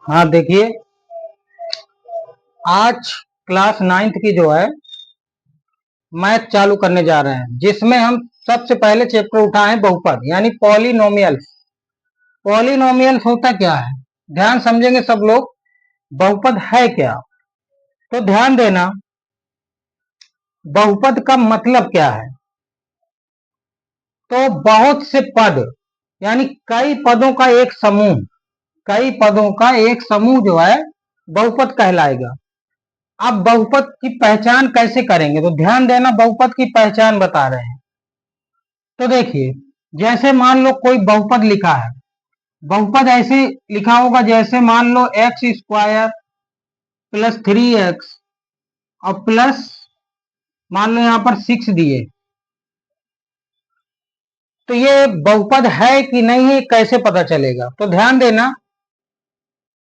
हाँ देखिए, आज क्लास 9th की जो है मैथ चालू करने जा रहे हैं, जिसमें हम सबसे पहले चैप्टर उठाए बहुपद यानी पॉलिनोमियल्स। पॉलिनोमियल्स होता क्या है, ध्यान समझेंगे सब लोग। बहुपद है क्या, तो ध्यान देना। बहुपद का मतलब क्या है, तो बहुत से पद यानी कई पदों का एक समूह, कई पदों का एक समूह जो है बहुपद कहलाएगा। अब बहुपद की पहचान कैसे करेंगे, तो ध्यान देना, बहुपद की पहचान बता रहे हैं। तो देखिए, जैसे मान लो कोई बहुपद लिखा है, बहुपद ऐसे लिखा होगा जैसे मान लो एक्स स्क्वायर प्लस 3x और प्लस मान लो यहां पर 6 दिए, तो ये बहुपद है कि नहीं है कैसे पता चलेगा, तो ध्यान देना।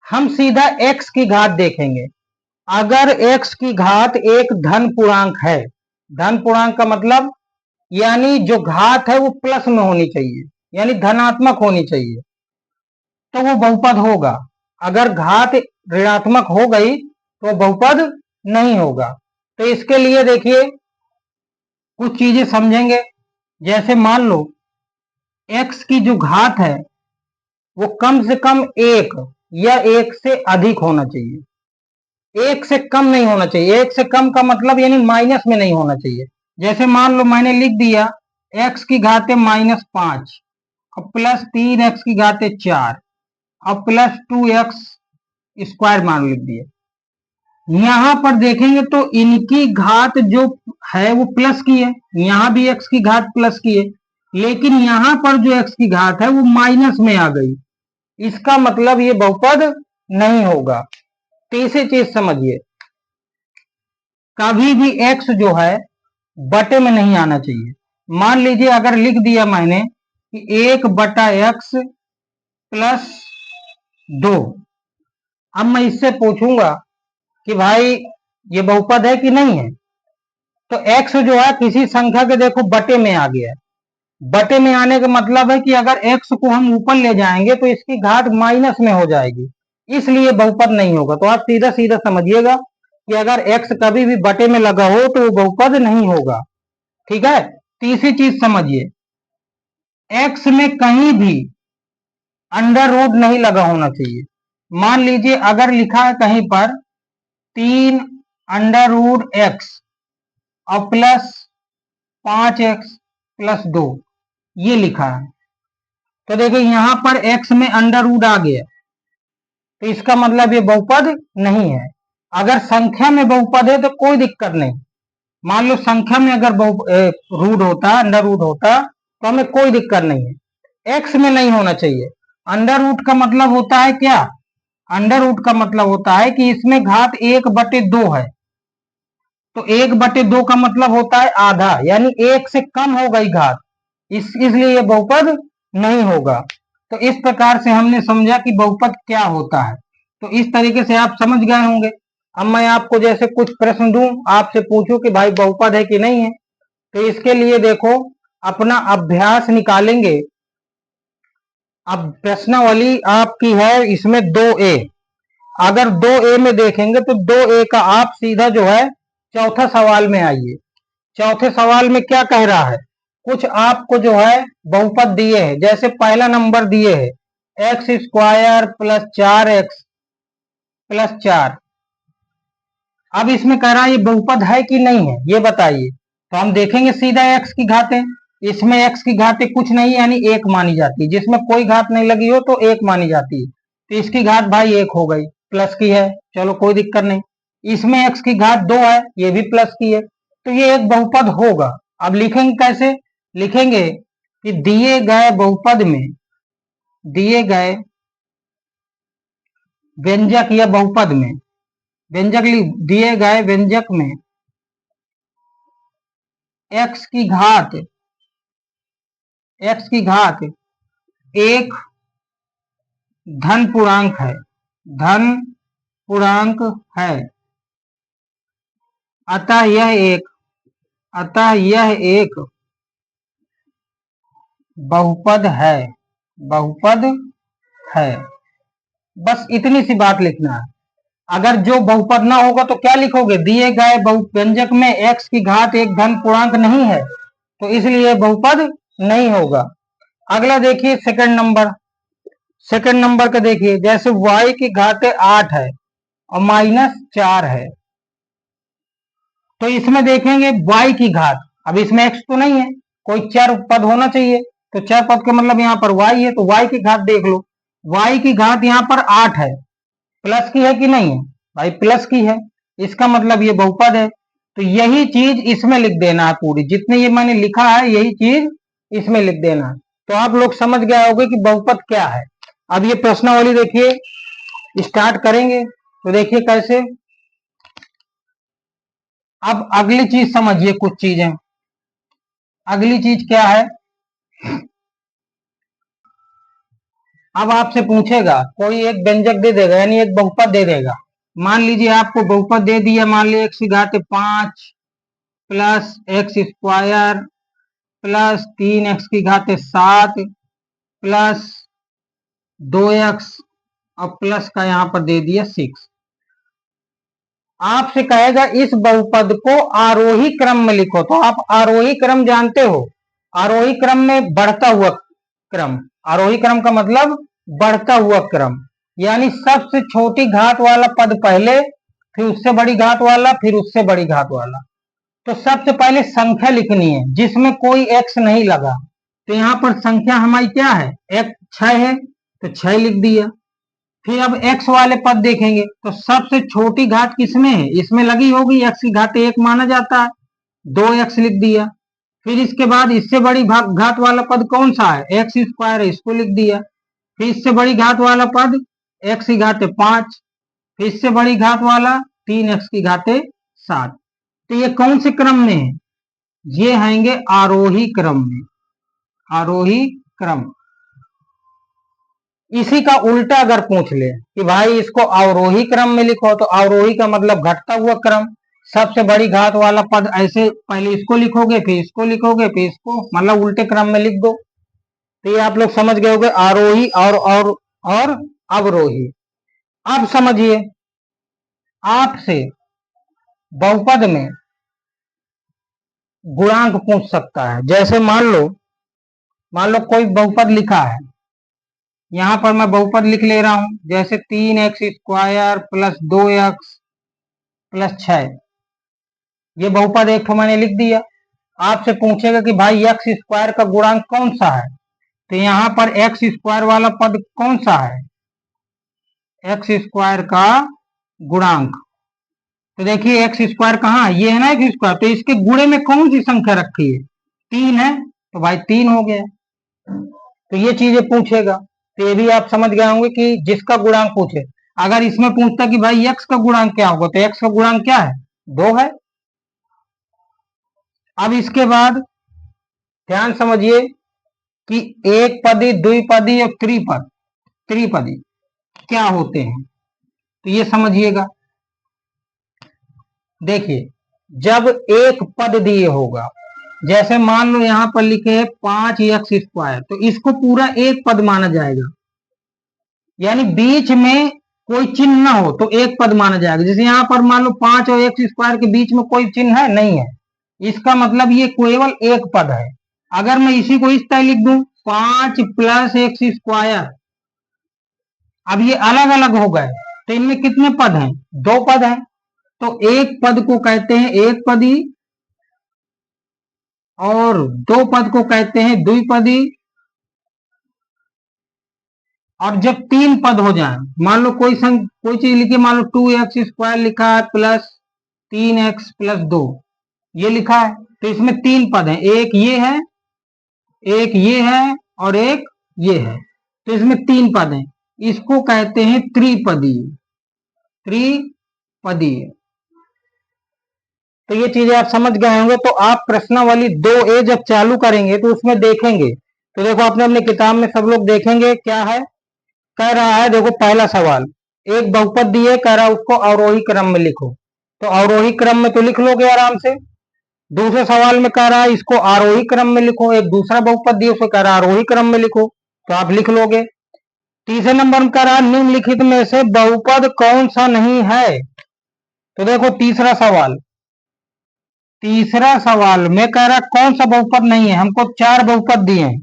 हम सीधा x की घात देखेंगे। अगर x की घात एक धन पूर्णांक है, धन पूर्णांक का मतलब यानी जो घात है वो प्लस में होनी चाहिए, यानी धनात्मक होनी चाहिए, तो वो बहुपद होगा। अगर घात ऋणात्मक हो गई तो बहुपद नहीं होगा। तो इसके लिए देखिए कुछ चीजें समझेंगे। जैसे मान लो x की जो घात है वो कम से कम एक या एक से अधिक होना चाहिए, एक से कम नहीं होना चाहिए। एक से कम का मतलब यानी माइनस में नहीं होना चाहिए। जैसे मान लो मैंने लिख दिया x की घाते -5 और प्लस 3x की घाते 4 और प्लस 2x स्क्वायर मान लिख दिया। यहां पर देखेंगे तो इनकी घात जो है वो प्लस की है, यहां भी x की घात प्लस की है, लेकिन यहां पर जो x की घात है वो माइनस में आ गई। इसका मतलब ये बहुपद नहीं होगा। तीसरी चीज समझिए, कभी भी x जो है बटे में नहीं आना चाहिए। मान लीजिए अगर लिख दिया मैंने कि 1/x प्लस 2, अब मैं इससे पूछूंगा कि भाई ये बहुपद है कि नहीं है, तो x जो है किसी संख्या के देखो बटे में आ गया। बटे में आने का मतलब है कि अगर x को हम ऊपर ले जाएंगे तो इसकी घात माइनस में हो जाएगी, इसलिए बहुपद नहीं होगा। तो आप सीधा सीधा समझिएगा कि अगर x कभी भी बटे में लगा हो तो वो बहुपद नहीं होगा। ठीक है। तीसरी चीज समझिए, x में कहीं भी अंडर रूट नहीं लगा होना चाहिए। मान लीजिए अगर लिखा है कहीं पर 3√x और प्लस 5x प्लस 2, ये लिखा है, तो देखिए यहां पर x में अंडर रूट आ गया, तो इसका मतलब ये बहुपद नहीं है। अगर संख्या में बहुपद है तो कोई दिक्कत नहीं। मान लो संख्या में अगर रूट होता, अंडर रूट होता, तो हमें कोई दिक्कत नहीं है। x में नहीं होना चाहिए। अंडर रूट का मतलब होता है क्या, अंडर रूट का मतलब होता है कि इसमें घात 1/2 है, तो 1/2 का मतलब होता है आधा, यानी एक से कम हो गई घात, इसलिए ये बहुपद नहीं होगा। तो इस प्रकार से हमने समझा कि बहुपद क्या होता है। तो इस तरीके से आप समझ गए होंगे। अब मैं आपको जैसे कुछ प्रश्न दूं, आपसे पूछूं कि भाई बहुपद है कि नहीं है, तो इसके लिए देखो अपना अभ्यास निकालेंगे। अब प्रश्नावली आपकी है इसमें 2A, अगर 2A में देखेंगे तो 2A का आप सीधा जो है चौथा सवाल में आइए। चौथे सवाल में क्या कह रहा है, कुछ आपको जो है बहुपद दिए हैं। जैसे पहला नंबर दिए है x² प्लस 4x प्लस 4। अब इसमें कह रहा है ये बहुपद है कि नहीं है, ये बताइए। तो हम देखेंगे सीधा x की घातें, इसमें x की घातें कुछ नहीं यानी एक मानी जाती है, जिसमें कोई घात नहीं लगी हो तो एक मानी जाती है। तो इसकी घात भाई एक हो गई, प्लस की है, चलो कोई दिक्कत नहीं। इसमें x की घात 2 है, ये भी प्लस की है, तो ये एक बहुपद होगा। अब लिखेंगे कैसे, लिखेंगे कि दिए गए बहुपद में, दिए गए व्यंजक या बहुपद में, व्यंजक दिए गए व्यंजक में x की घात, x की घात एक धन पूर्णांक है, धन पूर्णांक है, अतः यह एक बहुपद है, बहुपद है। बस इतनी सी बात लिखना है। अगर जो बहुपद ना होगा तो क्या लिखोगे, दिए गए व्यंजक में x की घात एक धन पूर्णांक नहीं है तो इसलिए बहुपद नहीं होगा। अगला देखिए सेकंड नंबर का देखिए, जैसे y की घात 8 है और -4 है, तो इसमें देखेंगे y की घात, अब इसमें x तो नहीं है, कोई चर पद होना चाहिए, तो चर पद का मतलब यहाँ पर y है, तो y की घात देख लो, y की घात यहाँ पर 8 है, प्लस की है कि नहीं है भाई, प्लस की है, इसका मतलब ये बहुपद है। तो यही चीज इसमें लिख देना है, पूरी जितने ये मैंने लिखा है यही चीज इसमें लिख देना है, तो आप लोग समझ गए होंगे कि बहुपद क्या है। अब ये प्रश्नावली देखिए, स्टार्ट करेंगे तो देखिए कैसे। अब अगली चीज समझिए, कुछ चीजें, अगली चीज क्या है, अब आपसे पूछेगा, कोई एक व्यंजक दे देगा यानी एक बहुपद दे देगा, मान लीजिए आपको बहुपद दे दिया, मान लीजिए x की घात 5 plus x square plus 3x की घात 7 प्लस 2x और प्लस का यहां पर दे दिया 6। आपसे कहेगा इस बहुपद को आरोही क्रम में लिखो, तो आप आरोही क्रम जानते हो, आरोही क्रम में बढ़ता हुआ क्रम, आरोही क्रम का मतलब बढ़ता हुआ क्रम, यानी सबसे छोटी घात वाला पद पहले, फिर उससे बड़ी घात वाला, फिर उससे बड़ी घात वाला। तो सबसे पहले संख्या लिखनी है जिसमें कोई x नहीं लगा, तो यहां पर संख्या हमारी क्या है, एक 6 है, तो 6 लिख दिया। फिर अब x वाले पद देखेंगे तो सबसे छोटी घात किसमें है, इसमें लगी होगी, x की घात 1 माना जाता है, 2x लिख दिया। फिर इसके बाद इससे बड़ी घात वाला पद कौन सा है, एक्स स्क्वायर है, इसको लिख दिया। फिर इससे बड़ी घात वाला पद x की घात 5, फिर इससे बड़ी घात वाला 3x की घात 7। तो ये कौन से क्रम में है, ये आएंगे आरोही क्रम में, आरोही क्रम। इसी का उल्टा अगर पूछ ले कि भाई इसको अवरोही क्रम में लिखो, तो अवरोही का मतलब घटता हुआ क्रम, सबसे बड़ी घात वाला पद ऐसे पहले इसको लिखोगे, फिर इसको लिखोगे, फिर इसको, मतलब उल्टे क्रम में लिख दो। तो ये आप लोग समझ गए होंगे, आरोही और अवरोही। अब समझिए, आपसे बहुपद में गुणांक पूछ सकता है, जैसे मान लो कोई बहुपद लिखा है, यहां पर मैं बहुपद लिख ले रहा हूं, जैसे 3x square plus 2x plus 6, ये बहुपद एक तो मैंने लिख दिया। आपसे पूछेगा कि भाई एक्स स्क्वायर का गुणांक कौन सा है, तो यहां पर एक्स स्क्वायर वाला पद कौन सा है, एक्स स्क्वायर का गुणांक, तो देखिए एक्स स्क्वायर कहाँ है, ये है ना एक्स स्क्वायर, तो इसके गुणे में कौन सी संख्या रखी है, 3 है, तो भाई 3 हो गया। तो ये चीजें पूछेगा, तो ये भी आप समझ गए होंगे कि जिसका गुणांक पूछे, अगर इसमें पूछता कि भाई एक्स का गुणांक क्या होगा, तो एक्स का गुणांक क्या है, 2 है। अब इसके बाद ध्यान समझिए कि एक पदी, द्विपदी और त्रिपदी क्या होते हैं, तो ये समझिएगा। देखिए, जब एक पद दिए होगा, जैसे मान लो यहां पर लिखे है 5x स्क्वायर, तो इसको पूरा एक पद माना जाएगा, यानी बीच में कोई चिन्ह ना हो तो एक पद माना जाएगा। जैसे यहां पर मान लो 5 और x स्क्वायर के बीच में कोई चिन्ह है, नहीं है, इसका मतलब ये केवल एक पद है। अगर मैं इसी को इस तरह लिख दूं, 5 प्लस एक्स स्क्वायर, अब ये अलग अलग हो गए, तो इनमें कितने पद हैं, 2 पद हैं, तो एक पद को कहते हैं एक पदी और 2 पद को कहते हैं द्विपदी। और जब 3 पद हो जाए, मान लो कोई चीज लिखी, मान लो 2x स्क्वायर लिखा है प्लस 3x प्लस 2, ये लिखा है, तो इसमें 3 पद हैं, एक ये है, एक ये है और एक ये है, तो इसमें 3 पद हैं, इसको कहते हैं त्रिपदी, त्रिपदी। तो ये चीजें आप समझ गए होंगे। तो आप प्रश्नावली 2A जब चालू करेंगे तो उसमें देखेंगे, तो देखो आपने अपने किताब में सब लोग देखेंगे क्या है, कह रहा है, देखो पहला सवाल, एक बहुपद दिए, कह रहा है उसको अवरोही क्रम में लिखो, तो अवरोही क्रम में तो लिख लोगे आराम से। दूसरे सवाल में कह रहा है इसको आरोही क्रम में लिखो, एक दूसरा बहुपद दिए उसको कह रहा है आरोही क्रम में लिखो, तो आप लिख लोगे। तीसरे नंबर में कह रहा है निम्नलिखित में से बहुपद कौन सा नहीं है। तो देखो तीसरा सवाल में कह रहा कौन सा बहुपद नहीं है। हमको 4 बहुपद दिए हैं।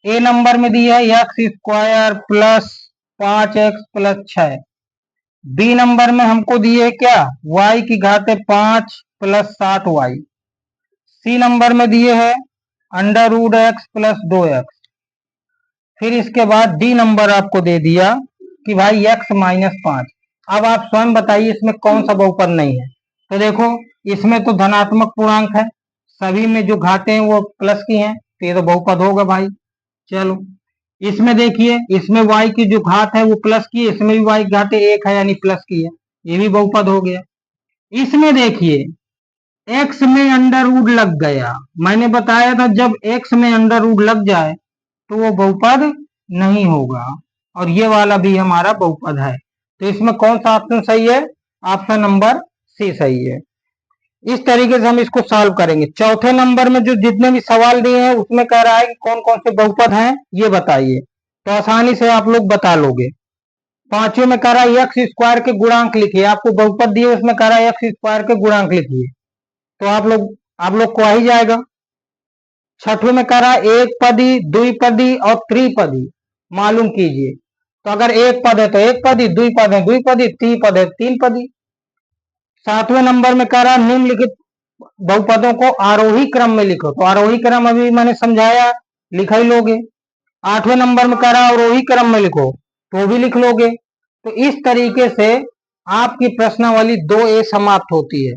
ए नंबर में दिया है x square plus 5x plus 6। B number में हमको दिए क्या, y की घाते 5 प्लस 7y। सी नंबर में दिए है under root x plus 2x। फिर इसके बाद डी नंबर आपको दे दिया कि भाई x माइनस 5। अब आप स्वयं बताइए इसमें कौन सा बहुपद नहीं है। तो देखो इसमें तो धनात्मक पूर्णांक है, सभी में जो घाते हैं वो प्लस की हैं, तो ये तो बहुपद होगा भाई। चलो इसमें देखिए, इसमें y की जो घात है वो प्लस की है, इसमें भी y की घाते 1 है यानी प्लस की है, ये भी बहुपद हो गया। इसमें देखिए x में अंडर रूट लग गया। मैंने बताया था जब x में अंडर रूट लग जाए तो वो बहुपद नहीं होगा, और ये वाला भी हमारा बहुपद है। तो इसमें कौन सा ऑप्शन सही है, ऑप्शन नंबर सी सही है। इस तरीके से हम इसको सॉल्व करेंगे। चौथे नंबर में जो जितने भी सवाल दिए हैं उसमें कह रहा है कि कौन कौन से बहुपद हैं ये बताइए, तो आसानी से आप लोग बता लोगे। पांचवें में कह रहा है एक्स स्क्वायर के गुणांक लिखिए। आपको बहुपद दिए उसमें कह रहा है एक्स स्क्वायर के गुणांक लिखिए, तो आप लोग को आ ही जाएगा। छठवें में कह रहा है एक पदी, द्विपदी और त्रिपदी मालूम कीजिए। तो अगर एक पद है तो एक पदी, द्विपद है द्विपदी, त्रिपद है तीन पदी। सातवें नंबर में कह रहा है निम्नलिखित बहुपदों को आरोही क्रम में लिखो। तो आरोही क्रम अभी मैंने समझाया, लिखा ही लोगे। आठवें नंबर में कह रहा है अवरोही क्रम में लिखो, तो भी लिख लोगे। तो इस तरीके से आपकी प्रश्नावली 2A समाप्त होती है।